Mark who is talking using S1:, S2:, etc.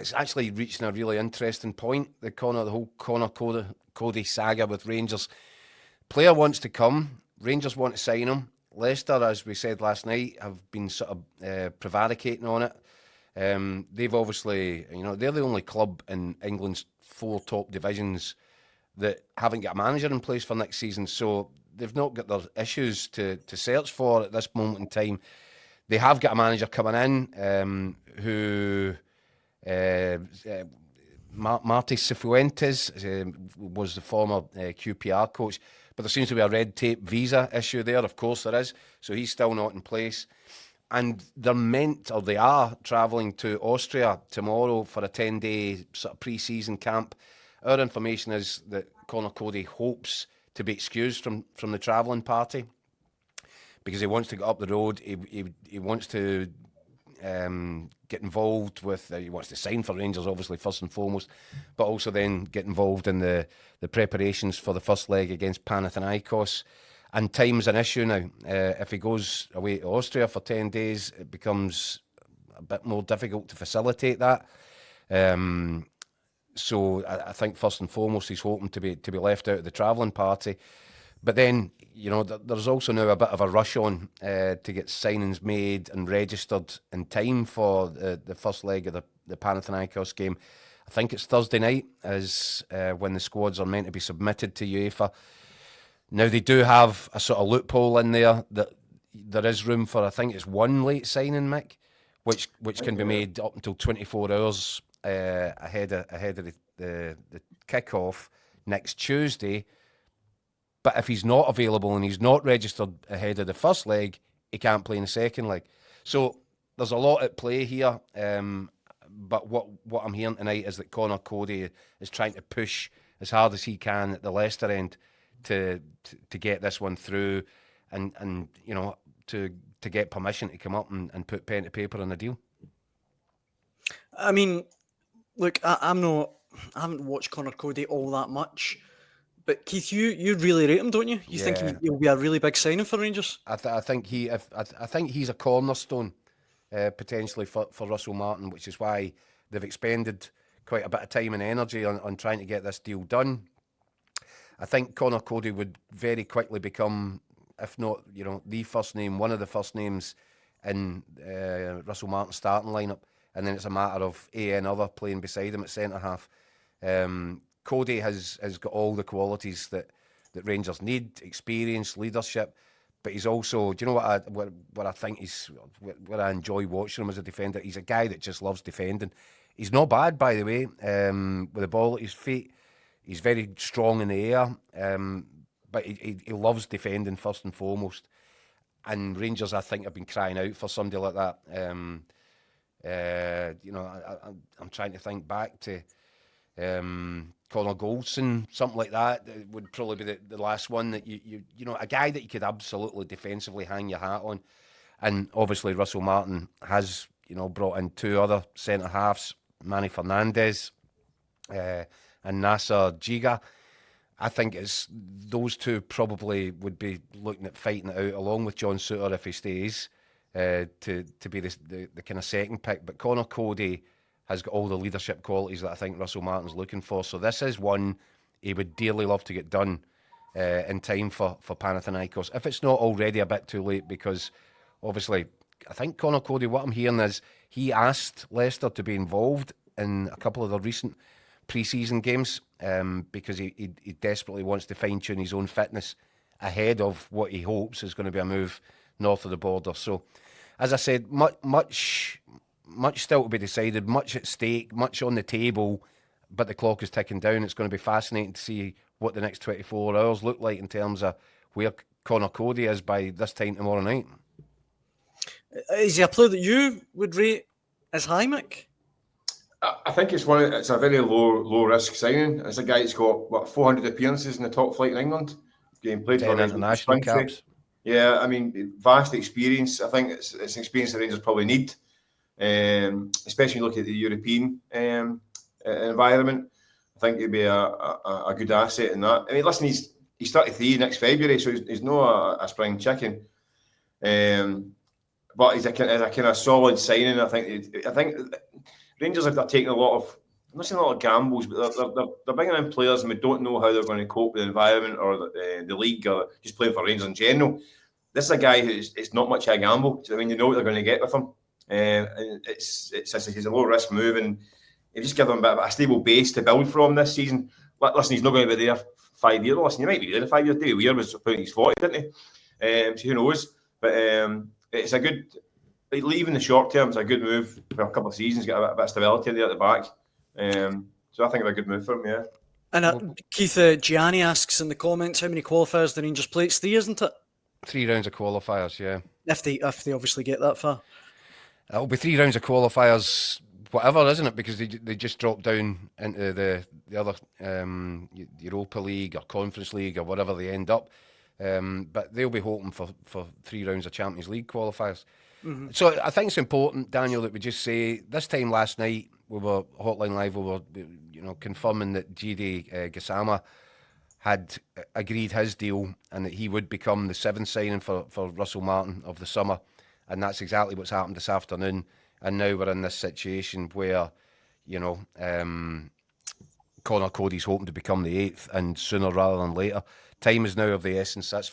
S1: it's actually reaching a really interesting point. The whole Conor Coady saga with Rangers. Player wants to come. Rangers want to sign him. Leicester, as we said last night, have been sort of prevaricating on it. They've obviously, they're the only club in England's 4 top divisions that haven't got a manager in place for next season. So they've not got their issues to search for at this moment in time. They have got a manager coming in who Marty Cifuentes was the former QPR coach, but there seems to be a red tape visa issue there. Of course there is, so he's still not in place. And they are travelling to Austria tomorrow for a 10-day sort of pre-season camp. Our information is that Conor Coady hopes to be excused from the travelling party because he wants to get up the road. He wants to get involved with, he wants to sign for Rangers, obviously, first and foremost, but also then get involved in the preparations for the first leg against Panathinaikos. And time's an issue now. If he goes away to Austria for 10 days, it becomes a bit more difficult to facilitate that. So I think first and foremost, he's hoping to be left out of the travelling party. But then, there's also now a bit of a rush on to get signings made and registered in time for the first leg of the Panathinaikos game. I think it's Thursday night is when the squads are meant to be submitted to UEFA. Now, they do have a sort of loophole in there that there is room for, I think it's one late signing, Mick, which can be made up until 24 hours ahead of the kick-off next Tuesday. But if he's not available and he's not registered ahead of the first leg, he can't play in the second leg. So there's a lot at play here. But what I'm hearing tonight is that Conor Coady is trying to push as hard as he can at the Leicester end to get this one through and to get permission to come up and put pen to paper on a deal.
S2: I mean, look, I haven't watched Conor Coady all that much, but Keith, you really rate him, don't you? You think he'll be a really big signing for Rangers?
S1: I think he's a cornerstone potentially for Russell Martin, which is why they've expended quite a bit of time and energy on trying to get this deal done. I think Conor Coady would very quickly become, if not, the first name, one of the first names in Russell Martin's starting lineup, and then it's a matter of another playing beside him at centre half. Coady has got all the qualities that Rangers need: experience, leadership, but he's also, do you know what I think what I enjoy watching him as a defender? He's a guy that just loves defending. He's not bad, by the way, with the ball at his feet. He's very strong in the air, but he loves defending first and foremost. And Rangers, I think, have been crying out for somebody like that. I'm trying to think back to Connor Goldson, something like that. It would probably be the last one that a guy that you could absolutely defensively hang your hat on. And obviously Russell Martin has brought in 2 other centre halves, Manny Fernandez and Nasser Jiga. I think it's those 2 probably would be looking at fighting it out along with John Souttar if he stays to be the kind of second pick. But Conor Coady has got all the leadership qualities that I think Russell Martin's looking for. So this is one he would dearly love to get done in time for Panathinaikos, if it's not already a bit too late, because obviously I think Conor Coady, what I'm hearing is he asked Leicester to be involved in a couple of the recent pre-season games because he desperately wants to fine-tune his own fitness ahead of what he hopes is going to be a move north of the border. So, as I said, much still to be decided, much at stake, much on the table, but the clock is ticking down. It's going to be fascinating to see what the next 24 hours look like in terms of where Conor Coady is by this time tomorrow night.
S2: Is he a player that you would rate as high, Mick?
S3: I think it's a very low risk signing. It's a guy that's got 400 appearances in the top flight in England. Played for
S1: international caps.
S3: Yeah, I mean, vast experience. I think it's an experience the Rangers probably need, especially looking at the European environment. I think he'd be a good asset in that. I mean, listen, he's 33 next February, so he's not a spring chicken. But he's a kind of solid signing. I think Rangers are taking a lot of, I'm not saying a lot of gambles, but they're bringing in players and we don't know how they're going to cope with the environment or the league or just playing for Rangers in general. This is a guy who's it's not much of a gamble. I mean, you know what they're going to get with him. And it's a low risk move, and you just give them a bit of a stable base to build from this season. Listen, he's not going to be there 5 years. Listen, he might be there in 5 years. David Weir was putting his 40, didn't he? So who knows? But it's a good. Leaving the short term is a good move for a couple of seasons. Get a bit of stability there at the back. So I think it's a good move for him. Yeah.
S2: And Keith Gianni asks in the comments, how many qualifiers the Rangers play? It's 3, isn't it?
S1: 3 rounds of qualifiers, yeah.
S2: If they obviously get that far.
S1: It'll be 3 rounds of qualifiers, whatever, isn't it? Because they just drop down into the other Europa League or Conference League or whatever they end up. But they'll be hoping for 3 rounds of Champions League qualifiers. Mm-hmm. So I think it's important, Daniel, that we just say this time last night we were Hotline Live. We were, confirming that Gidi Gassama had agreed his deal and that he would become the 7th signing for Russell Martin of the summer. And that's exactly what's happened this afternoon. And now we're in this situation where, Conor Coady's hoping to become the 8th, and sooner rather than later. Time is now of the essence. That's